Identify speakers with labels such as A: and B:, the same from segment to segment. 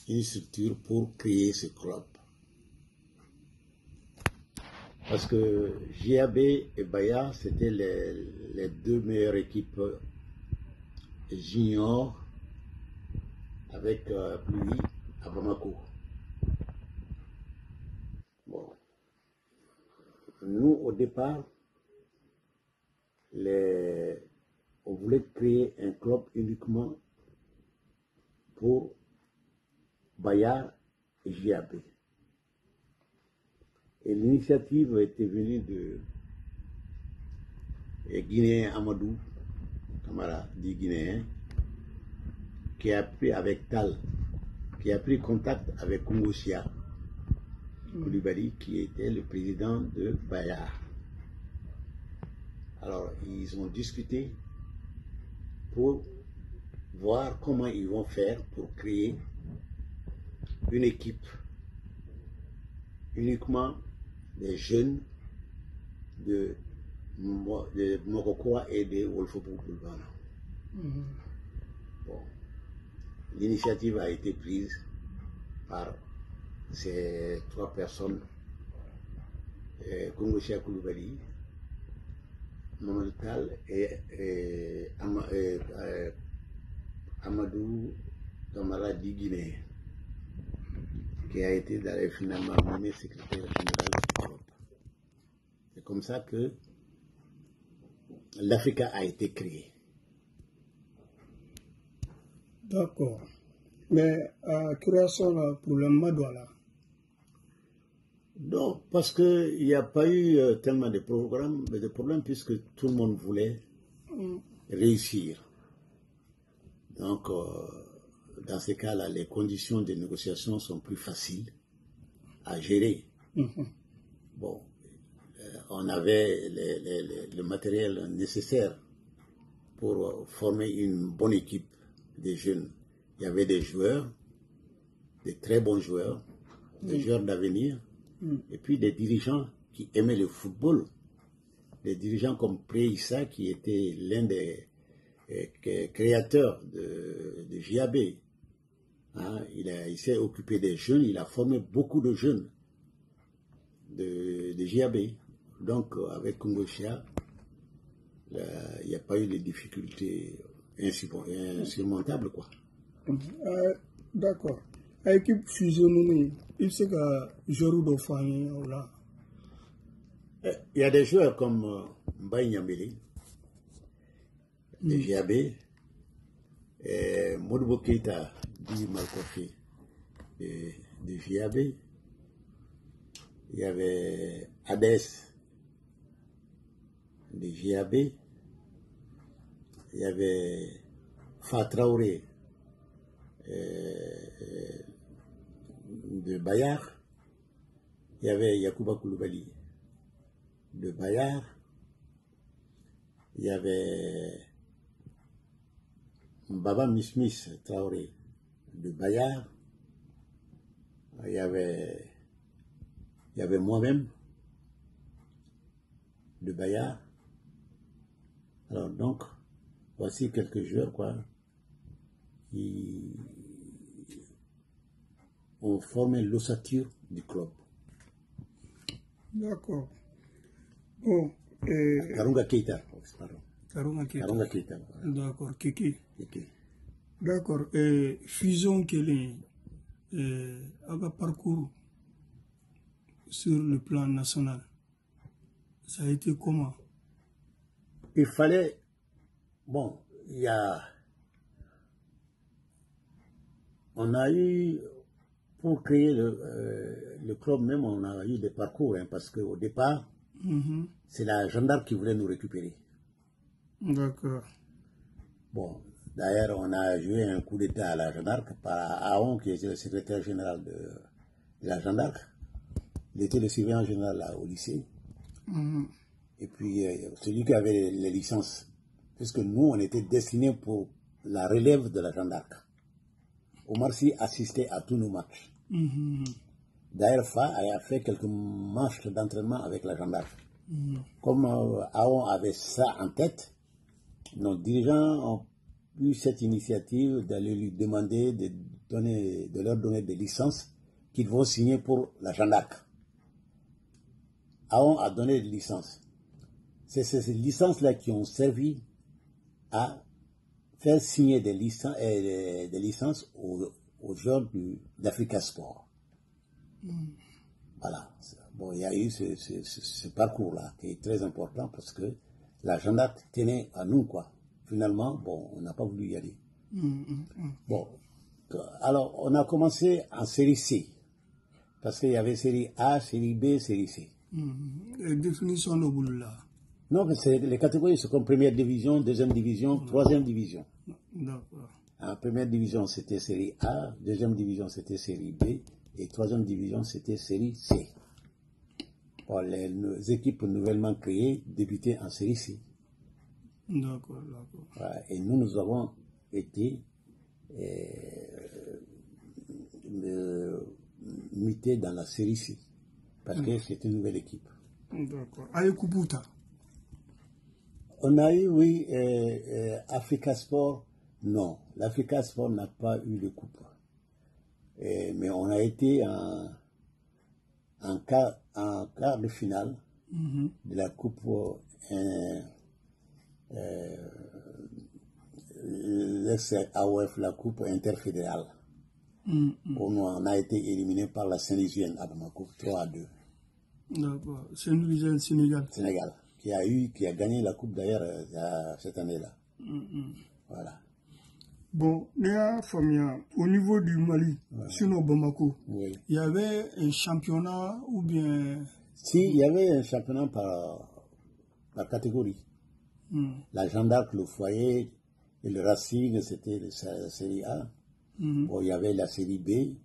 A: une structure pour créer ce club. Parce que JAB et Baya, c'était les deux meilleures équipes juniors avec lui à Bamako. Bon. Nous, au départ, on voulait créer un club uniquement pour Baya et JAB. Et l'initiative était venue de Guinéen Amadou, camarade dit Guinéen, qui a pris avec Tal, qui a pris contact avec Kungosia Koulibaly, qui était le président de Baya. Alors, ils ont discuté pour voir comment ils vont faire pour créer une équipe uniquement des jeunes de Mokokoa et de Wolfo-Boulbana. Bon. L'initiative a été prise par ces trois personnes, Kungosia Koulibaly, Mamadou Tal et Amadou Kamara di Guinée, qui a été finalement nommé secrétaire général de l'Europe. C'est comme ça que l'Africa a été créée.
B: D'accord. Mais création là, pour le Madouala.
A: Non, parce qu'il n'y a pas eu tellement de problèmes puisque tout le monde voulait réussir. Donc, dans ces cas-là, les conditions de négociation sont plus faciles à gérer. Bon, on avait le matériel nécessaire pour former une bonne équipe de jeunes. Il y avait des joueurs, des très bons joueurs, des joueurs d'avenir, et puis des dirigeants qui aimaient le football. Des dirigeants comme Préissa, qui était l'un des créateurs de JAB. Hein, il s'est occupé des jeunes, il a formé beaucoup de jeunes de JAB. Donc, avec Kungosia, il n'y a pas eu de difficultés insurmontables, quoi.
B: D'accord. L'équipe fusionnée, il sait que Jorou de Fanny, là.
A: Il y a des joueurs comme Mbaye Nyambele, de JAB, et Modibo Keita, dit Malkofi, de JAB. Il y avait Hades, de JAB. Il y avait Fatraoré, de Bayard. Il y avait Yacouba Koulibaly de Bayard. Il y avait Baba Mismis Traoré de Bayard. Il y avait moi-même de Bayard. Alors donc, voici quelques joueurs quoi, qui ont formé l'ossature du club.
B: D'accord. Bon.
A: Karunga Keita, pardon.
B: Karunga
A: Keita.
B: D'accord, Kiki.
A: Kiki.
B: D'accord. Fusion quel est un parcours sur le plan national. Ça a été comment?
A: Il fallait, bon, on a eu, pour créer le club même, on a eu des parcours, hein, parce qu'au départ, c'est la gendarme qui voulait nous récupérer.
B: D'accord.
A: Bon, d'ailleurs, on a joué un coup d'état à la gendarme par Aon, qui était le secrétaire général de la gendarme. Il était le surveillant général là, au lycée. Et puis, celui qui avait les licences, puisque nous, on était destinés pour la relève de la gendarme. Omar Sy assistait à tous nos matchs. D'ailleurs, Fa a fait quelques matchs d'entraînement avec la gendarme. Comme Aon avait ça en tête, nos dirigeants ont eu cette initiative d'aller lui demander de leur donner des licences qu'ils vont signer pour la Jeanne d'Arc. AON a donné des licences. C'est ces licences-là qui ont servi à faire signer des licences aux joueurs d'Africa Sport. Voilà. Bon, il y a eu ce parcours-là qui est très important parce que la Jeanne d'Arc tenait à nous, quoi. Finalement, bon, on n'a pas voulu y aller. Bon, alors on a commencé en série C parce qu'il y avait série A, série B, série C.
B: Et définition de boulot là.
A: Non, mais les catégories, c'est comme première division, deuxième division, troisième division.
B: D'accord.
A: En première division, c'était série A, deuxième division, c'était série B, et troisième division, c'était série C. Bon, les équipes nouvellement créées débutaient en série C.
B: D'accord, d'accord.
A: Voilà, et nous avons été mutés dans la série C, parce que c'est une nouvelle équipe.
B: D'accord. Aïe Kubuta.
A: On a eu, oui, Africa Sport, non. L'Africa Sport n'a pas eu de coupe. Mais on a été en quart de finale de la coupe l'AOF, la coupe interfédérale. On a été éliminé par la Saint-Louisienne à Bamako, 3-2.
B: D'accord. Saint-Louisienne, Sénégal.
A: Sénégal, qui a gagné la coupe d'ailleurs cette année-là. Voilà.
B: Bon, au niveau du Mali, sinon Bamako,
A: oui.
B: Il y avait un championnat ou bien...
A: Si, il y avait un championnat par catégorie. La Jeanne d'Arc, le Foyer et le Racing, c'était la série A. Bon, il y avait la série B, il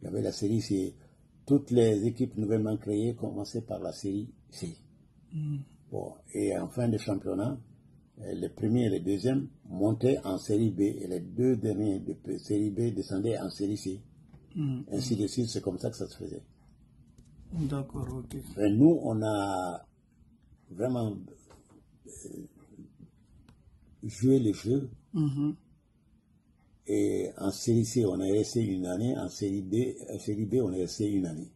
A: y avait la série C. Toutes les équipes nouvellement créées commençaient par la série C. Bon, et en fin de championnat, les premiers et les deuxièmes montaient en série B et les deux derniers de série B descendaient en série C. Ainsi de suite, c'est comme ça que ça se faisait.
B: D'accord, ok.
A: Et nous, on a vraiment joué le jeu. Et en série C, on est resté une année. En série B, on est resté une année.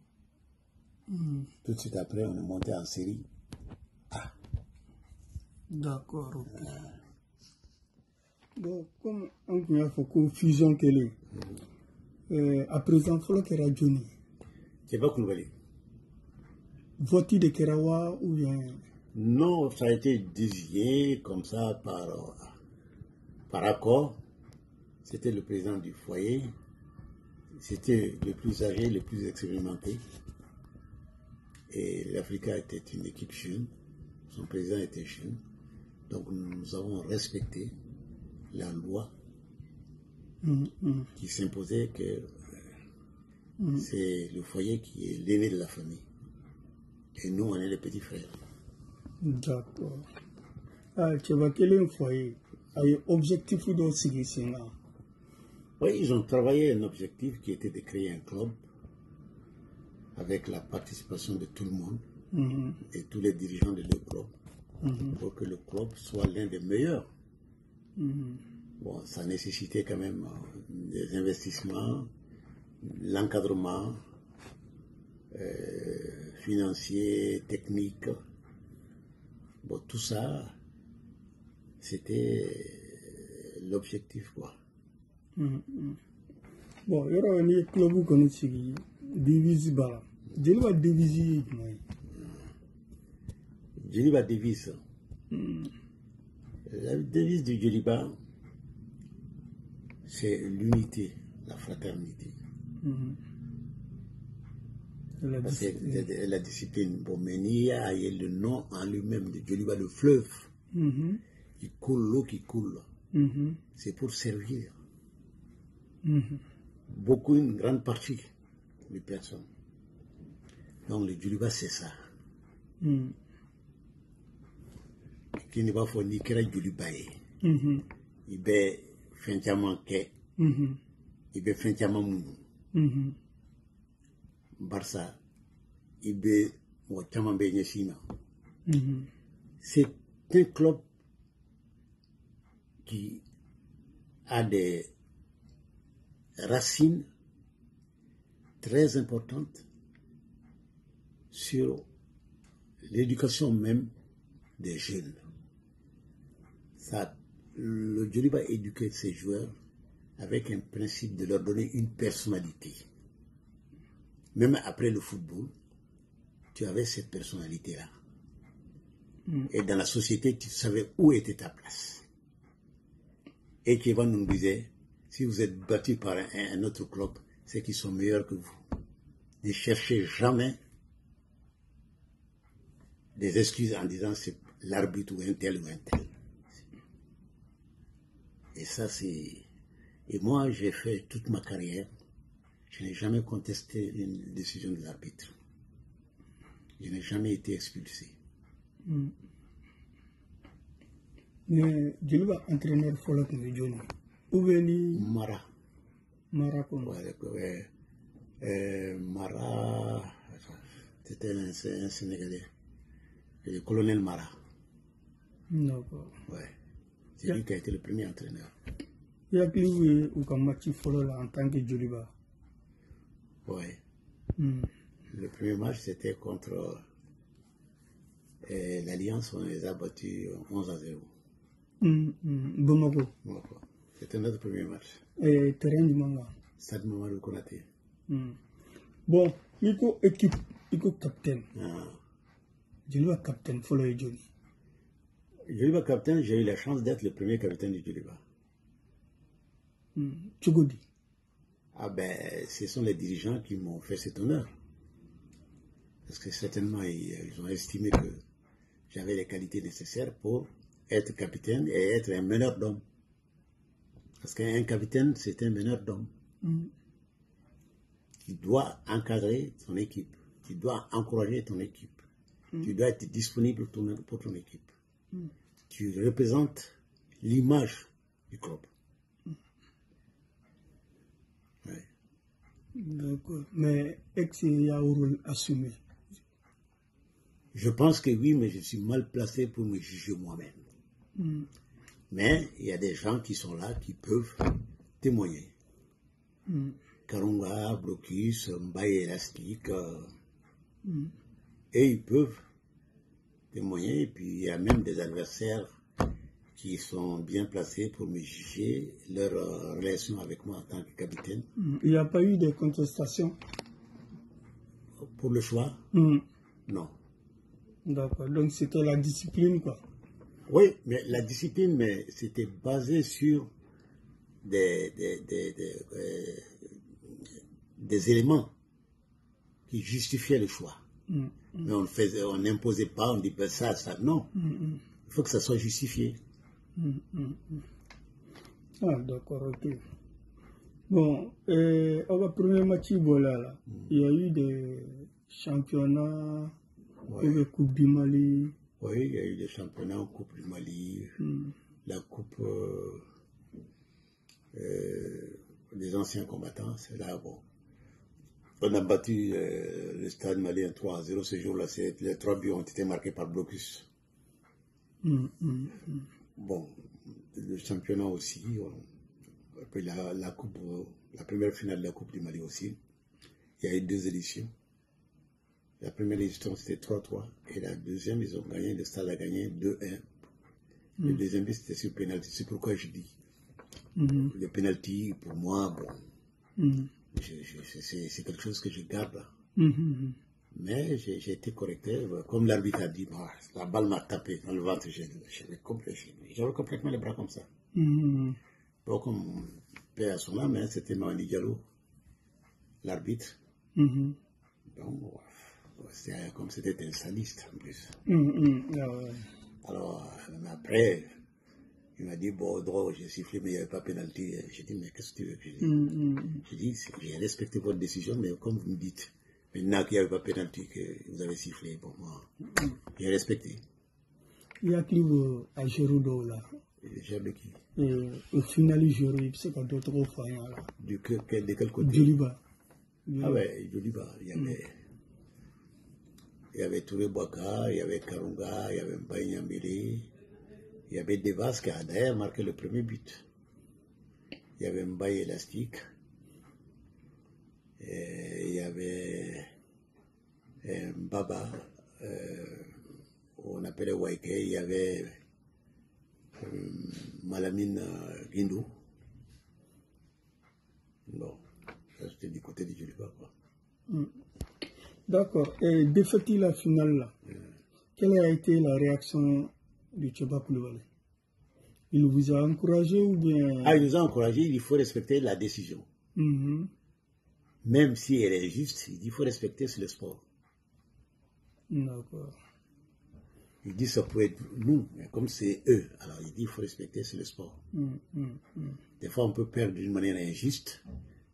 A: Tout de suite après, on est monté en série A.
B: D'accord, ok. Bon, comme on a fait une fusion qu'elle est, à présent, il faut que la Johnny.
A: C'est pas Koulibaly.
B: Voté de Kerawa ou bien...
A: Non, ça a été désigné comme ça par accord. C'était le président du foyer. C'était le plus âgé, le plus expérimenté. Et l'Africa était une équipe jeune. Son président était jeune. Donc nous avons respecté la loi qui s'imposait que c'est le foyer qui est l'aîné de la famille. Et nous, on est les petits frères.
B: D'accord. Ah, tu vois quel est le foyer? Un objectif de ce là.
A: Oui, ils ont travaillé un objectif qui était de créer un club avec la participation de tout le monde et tous les dirigeants de le club pour que le club soit l'un des meilleurs. Bon, ça nécessitait quand même des investissements, l'encadrement financier, technique. Bon, tout ça, c'était l'objectif, quoi.
B: Bon, il y aura un club qui est divise bas. Jeliba divise.
A: Jeliba divise. La devise du Jeliba, c'est l'unité, la fraternité. La discipline. Bon, mais il y a le nom en lui-même de Jeliba, le fleuve. Qui coule, l'eau qui coule. C'est pour servir. Beaucoup, une grande partie des personnes. Donc le Jeliba, c'est ça. Qui ne va pas ni kera Jeliba. Il be fenchaman ke. Il be fenchaman munu. Barça, il be mochaman be nyesina. C'est un club qui a des racine très importante sur l'éducation même des jeunes. Le Djoliba éduquait ses joueurs avec un principe de leur donner une personnalité. Même après le football, tu avais cette personnalité-là. Et dans la société, tu savais où était ta place. Et Kievan nous disait, si vous êtes battu par un autre club, c'est qu'ils sont meilleurs que vous. Ne cherchez jamais des excuses en disant c'est l'arbitre ou un tel ou un tel. Et ça, c'est... Et moi, j'ai fait toute ma carrière, je n'ai jamais contesté une décision de l'arbitre. Je n'ai jamais été expulsé.
B: Mais Djoliba entraîneur follow que Johnny. Où veni
A: Mara.
B: Mara comme.
A: Ouais. Mara, c'était un Sénégalais. Le colonel Mara.
B: D'accord.
A: Ouais. C'est lui qui a été le premier entraîneur.
B: Il y a qui ou comme match follow là en tant que Djoliba.
A: Ouais. Le premier match, c'était contre l'Alliance. On les a battus 11-0.
B: Bamako.
A: C'était notre premier match.
B: Et terrain du Manga.
A: Stade Mamadou Konaté.
B: Bon, il faut équipe, il faut capitaine.
A: Ah.
B: Djoliba capitaine, follow Johnny.
A: Djoliba capitaine, j'ai eu la chance d'être le premier capitaine du Djoliba.
B: Tchogodi.
A: Ah ben, ce sont les dirigeants qui m'ont fait cet honneur. Parce que certainement, ils ont estimé que j'avais les qualités nécessaires pour être capitaine et être un meneur d'hommes. Parce qu'un capitaine, c'est un meneur d'hommes. Tu dois encadrer ton équipe. Tu dois encourager ton équipe. Tu dois être disponible pour ton équipe. Tu représentes l'image du club. Ouais.
B: D'accord. Mais est-ce qu'il y a un rôle assumé?
A: Je pense que oui, mais je suis mal placé pour me juger moi-même. Mais il y a des gens qui sont là qui peuvent témoigner. Karunga, Blocus, Mbaye Elastique, et ils peuvent témoigner. Et puis il y a même des adversaires qui sont bien placés pour me juger leur relation avec moi en tant que capitaine.
B: Il n'y a pas eu de contestation?
A: Pour le choix? Non.
B: D'accord, donc c'était la discipline, quoi.
A: Oui, mais la discipline, mais c'était basé sur des éléments qui justifiaient le choix. Mais on n'imposait pas, on dit ben ça, non. Il faut que ça soit justifié.
B: Ah, d'accord, ok. Bon, au premier match, voilà, il y a eu des championnats, la Coupe du Mali.
A: Oui, il y a eu des championnats en Coupe du Mali, la Coupe des anciens combattants, c'est là, bon. On a battu le stade malien 3-0 ce jour-là, les 3 buts ont été marqués par Blocus. Bon, le championnat aussi, puis la coupe, la première finale de la Coupe du Mali aussi, il y a eu 2 éditions. La première édition, c'était 3-3. Et la deuxième, ils ont gagné, le stade a gagné 2-1. Le deuxième but, c'était sur penalty. C'est pourquoi je dis. Le penalty, pour moi, bon, c'est quelque chose que je garde. Mais j'ai été correcté. Comme l'arbitre a dit, bah, la balle m'a tapé dans le ventre. J'avais complètement les bras comme ça. Bon, comme paix à son âme, c'était Mamadi Diallo, l'arbitre. Donc, comme c'était un sadiste en plus. Alors, après, il m'a dit, bon, droit, j'ai sifflé, mais il n'y avait pas pénalty. J'ai dit, mais qu'est-ce que tu veux que je dise? J'ai dit, j'ai respecté votre décision, mais comme vous me dites, maintenant qu'il n'y avait pas pénalty, que vous avez sifflé, bon, moi, j'ai respecté.
B: Il y a qui à Gérudo là?
A: Gère qui?
B: Au final, Gérudo, c'est pas d'autres fois là.
A: De quel côté?
B: Djoliba.
A: Ah ouais, Djoliba, il y avait Touré Bouaka, il y avait Karunga, il y avait Mbaye Nyambélé, il y avait Devas qui a d'ailleurs marqué le premier but. Il y avait Mbaye Elastique, avait Baba, on appelait Waike, il y avait Malamine Guindou. Bon, ça c'était du côté du Djoliba, quoi.
B: D'accord. Et défaite la finale là, quelle a été la réaction du Tcheba Koulibaly? Il vous a encouragé ou bien...
A: Ah, il nous a encouragé, il faut respecter la décision. Même si elle est juste, il dit qu'il faut respecter sur le sport.
B: D'accord.
A: Il dit que ça peut être nous, mais comme c'est eux, alors il dit qu'il faut respecter sur le sport. Des fois, on peut perdre d'une manière injuste,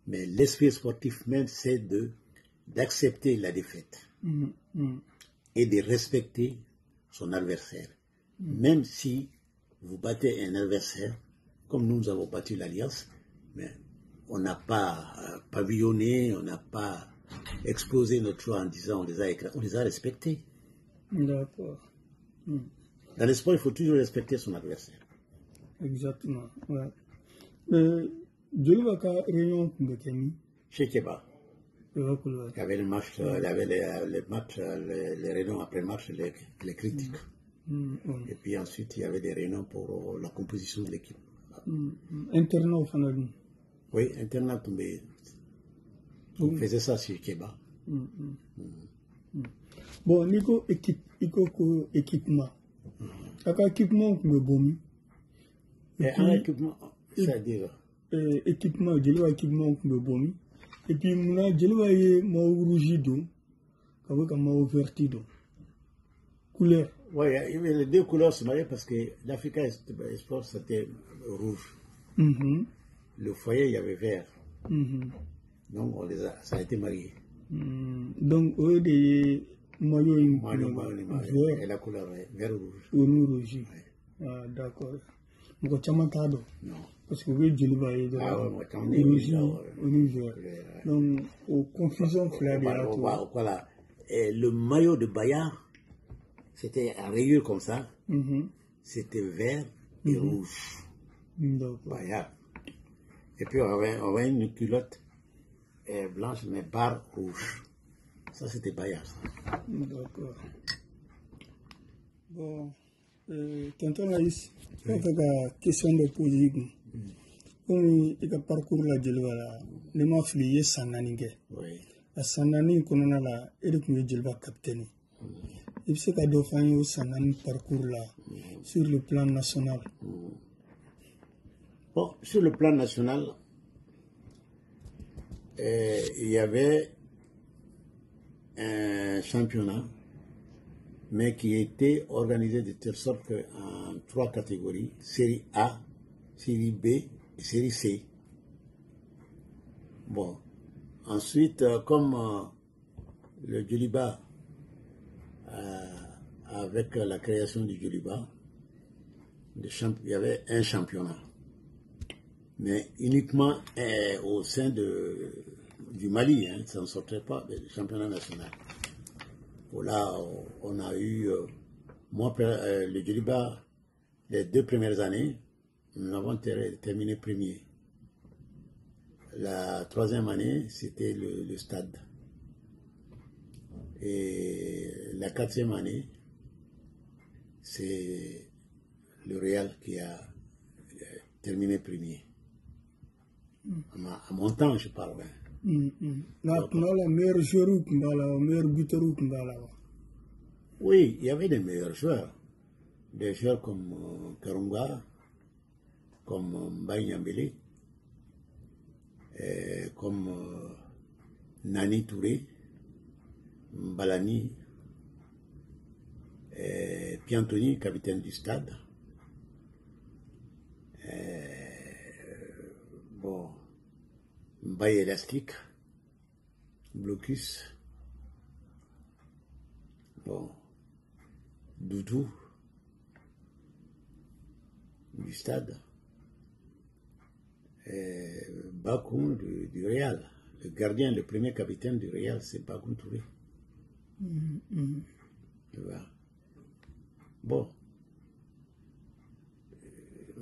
A: mais l'esprit sportif même, c'est d'accepter la défaite et de respecter son adversaire. Même si vous battez un adversaire, comme nous avons battu l'Alliance, mais on n'a pas pavillonné, on n'a pas explosé notre choix en disant on les a respectés.
B: D'accord.
A: Dans le sport, il faut toujours respecter son adversaire.
B: Exactement. Ouais. Mais Djoliba ka réunion Kumbekemi.
A: Chez Keba, il y avait le match, il y avait les réunions après le match, les critiques. Et puis ensuite, il y avait des réunions pour la composition de l'équipe.
B: Internat au Fanali.
A: Oui, internat tombé. On faisait ça sur Keba.
B: Bon, Nico équipement. Aka équipement que bomi.
A: Et un équipement, c'est-à-dire
B: équipement, Djoliba équipement que bomi. Et puis muna Djoliba ye ma rouge do, avec ma verti do. Couleur.
A: Oui, il y avait les deux couleurs se mariaient parce que l'Africa Sport c'était rouge. Le foyer il y avait vert. Donc ça a été marié.
B: Donc au lieu de maillot
A: vert et la couleur vert rouge.
B: Rouge. Ah d'accord. Moko chama tado.
A: Non.
B: Parce que oui Djoliba est rouge. Donc aux confusion
A: voilà. Et le maillot de Bayard c'était à rayures comme ça. C'était vert et rouge. Bayard. Et puis on avait une culotte blanche mais barre rouge. Ça c'était Bayard.
B: D'accord. Bon, tonton Laïs, on fait la question de poser. Comme il a parcouru la Djoliba là, les ma flié Sananingé.
A: Oui.
B: La Sanani qu'on a là, et le Djoliba capitaine. Il se qu'a d'offrir au Sanani parcours là, sur le plan national.
A: Bon, sur le plan national, il y avait un championnat, mais qui était organisé de telle sorte qu'en 3 catégories, série A, série B et série C. Bon, ensuite, comme le Djoliba, avec la création du Djoliba, il y avait un championnat. Mais uniquement au sein du Mali, ça ne sortait pas du championnat national. Là, on a eu, le Djoliba, les 2 premières années, nous avons terminé premier. La 3e année, c'était le stade. Et la 4e année, c'est le Real qui a terminé premier. À mon temps, je parle.
B: La meilleure joueur ou le meilleur buteur ou
A: oui, il y avait des meilleurs joueurs. Des joueurs comme Karunga, comme Mbaye Nyambele, comme Nani Touré, Mbalani, Piantoni, capitaine du stade. Bon, Mbaye Élastique, Blocus, bon, Doudou, du stade, Bakoun du Real. Le gardien, le premier capitaine du Real, c'est Bakoun Touré. Bon.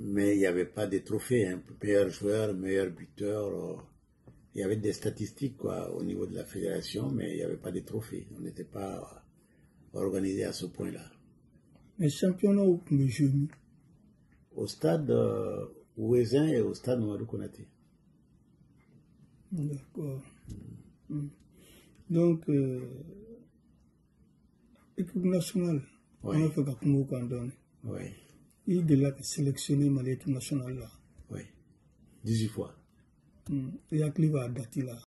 A: Mais il n'y avait pas de trophée, meilleur joueur, meilleur buteur. Il y avait des statistiques quoi, au niveau de la fédération, mais il n'y avait pas de trophées. On n'était pas organisé à ce point-là.
B: Mais championnat où vous jouez?
A: Au stade Ouezin et au stade Mamadou Konaté.
B: D'accord. Donc, équipe nationale,
A: Oui.
B: on a fait Kakungo Kandone.
A: Oui.
B: Il est là sélectionné dans l'équipe nationale là.
A: Oui. 18 fois.
B: Et à qui va dater là?